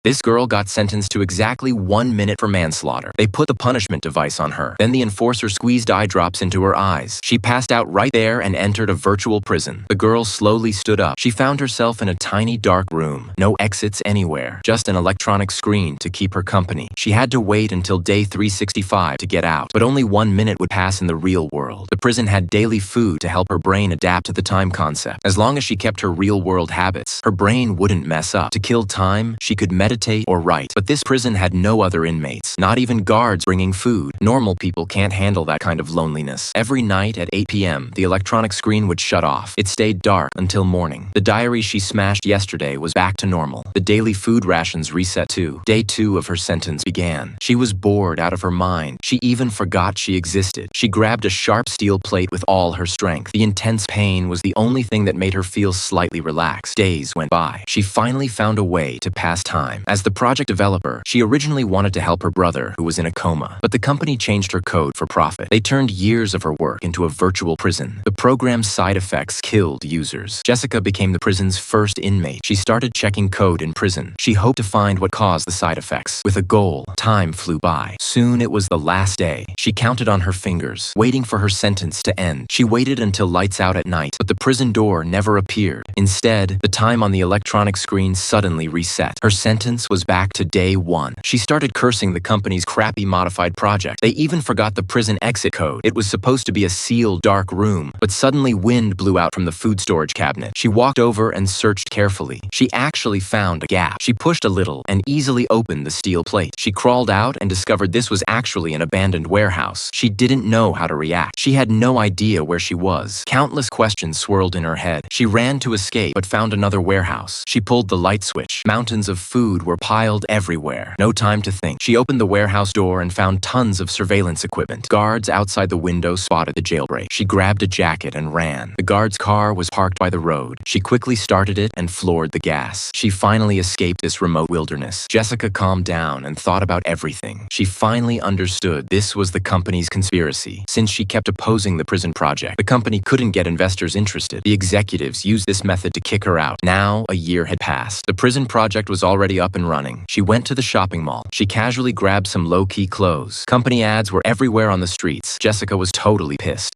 This girl got sentenced to exactly 1 minute for manslaughter. They put the punishment device on her. Then the enforcer squeezed eye drops into her eyes. She passed out right there and entered a virtual prison. The girl slowly stood up. She found herself in a tiny dark room. No exits anywhere. Just an electronic screen to keep her company. She had to wait until day 365 to get out. But only 1 minute would pass in the real world. The prison had daily food to help her brain adapt to the time concept. As long as she kept her real-world habits, her brain wouldn't mess up. To kill time, she could meditate or write. But this prison had no other inmates, not even guards bringing food. Normal people can't handle that kind of loneliness. Every night at 8 p.m., the electronic screen would shut off. It stayed dark until morning. The diary she smashed yesterday was back to normal. The daily food rations reset too. Day 2 of her sentence began. She was bored out of her mind. She even forgot she existed. She grabbed a sharp steel plate with all her strength. The intense pain was the only thing that made her feel slightly relaxed. Days went by. She finally found a way to pass time. As the project developer, she originally wanted to help her brother, who was in a coma, but the company changed her code for profit. They turned years of her work into a virtual prison. The program's side effects killed users. Jessica became the prison's first inmate. She started checking code in prison. She hoped to find what caused the side effects. With a goal, time flew by. Soon it was the last day. She counted on her fingers, waiting for her sentence to end. She waited until lights out at night, but the prison door never appeared. Instead, the time on the electronic screen suddenly reset. Her sentence was back to day 1. She started cursing the company's crappy modified project. They even forgot the prison exit code. It was supposed to be a sealed dark room, but suddenly wind blew out from the food storage cabinet. She walked over and searched carefully. She actually found a gap. She pushed a little and easily opened the steel plate. She crawled out and discovered this was actually an abandoned warehouse. She didn't know how to react. She had no idea where she was. Countless questions swirled in her head. She ran to escape but found another warehouse. She pulled the light switch. Mountains of food were piled everywhere. No time to think. She opened the warehouse door and found tons of surveillance equipment. Guards outside the window spotted the jailbreak. She grabbed a jacket and ran. The guard's car was parked by the road. She quickly started it and floored the gas. She finally escaped this remote wilderness. Jessica calmed down and thought about everything. She finally understood this was the company's conspiracy. Since she kept opposing the prison project, the company couldn't get investors interested. The executives used this method to kick her out. Now, a year had passed. The prison project was already up and running. She went to the shopping mall. She casually grabbed some low-key clothes. Company ads were everywhere on the streets. Jessica was totally pissed.